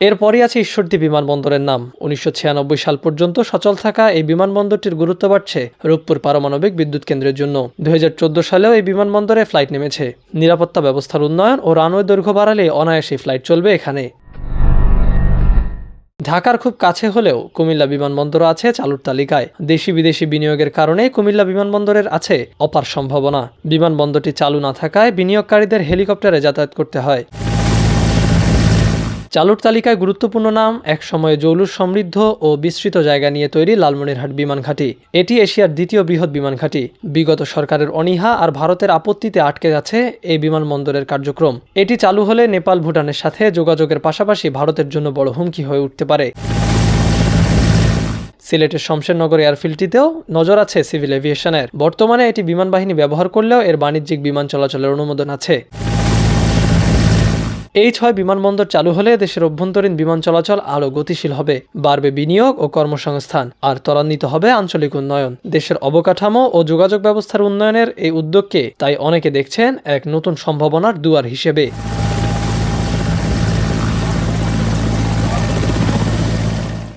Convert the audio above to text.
এরপরই আছে ঈশ্বরদী বিমানবন্দরের নাম। ১৯৯৬ সাল পর্যন্ত সচল থাকা এই বিমানবন্দরটির গুরুত্ব বাড়ছে রূপপুর পারমাণবিক বিদ্যুৎ কেন্দ্রের জন্য। ২০১৪ সালেও এই বিমানবন্দরে ফ্লাইট নেমেছে। নিরাপত্তা ব্যবস্থার উন্নয়ন ও রানওয়ে দৈর্ঘ্য বাড়ালে অনায়াসে ফ্লাইট চলবে এখানে। ঢাকার খুব কাছে হলেও কুমিল্লা বিমানবন্দরও আছে চালুর তালিকায়। দেশি বিদেশি বিনিয়োগের কারণে কুমিল্লা বিমানবন্দরের আছে অপার সম্ভাবনা। বিমানবন্দরটি চালু না থাকায় বিনিয়োগকারীদের হেলিকপ্টারে যাতায়াত করতে হয়। চালুর তালিকায় গুরুত্বপূর্ণ নাম একসময়ে জৌলুস সমৃদ্ধ ও বিস্তৃত জায়গা নিয়ে তৈরি লালমনিরহাট বিমান ঘাঁটি। এটি এশিয়ার দ্বিতীয় বৃহৎ বিমান ঘাঁটি। বিগত সরকারের অনীহা আর ভারতের আপত্তিতে আটকে যাচ্ছে এই বিমানবন্দরের কার্যক্রম। এটি চালু হলে নেপাল ভুটানের সাথে যোগাযোগের পাশাপাশি ভারতের জন্য বড় হুমকি হয়ে উঠতে পারে। সিলেটের শমশেরনগর এয়ারফিল্ডটিতেও নজর আছে সিভিল এভিয়েশনের। বর্তমানে এটি বিমান বাহিনী ব্যবহার করলেও এর বাণিজ্যিক বিমান চলাচলের অনুমোদন আছে। এই ৬ বিমানবন্দর চালু হলে দেশের অভ্যন্তরীণ বিমান চলাচল আরও গতিশীল হবে, বাড়বে বিনিয়োগ ও কর্মসংস্থান, আর ত্বরান্বিত হবে আঞ্চলিক উন্নয়ন। দেশের অবকাঠামো ও যোগাযোগ ব্যবস্থার উন্নয়নের এই উদ্যোগকে তাই অনেকে দেখছেন এক নতুন সম্ভাবনার দুয়ার হিসেবে।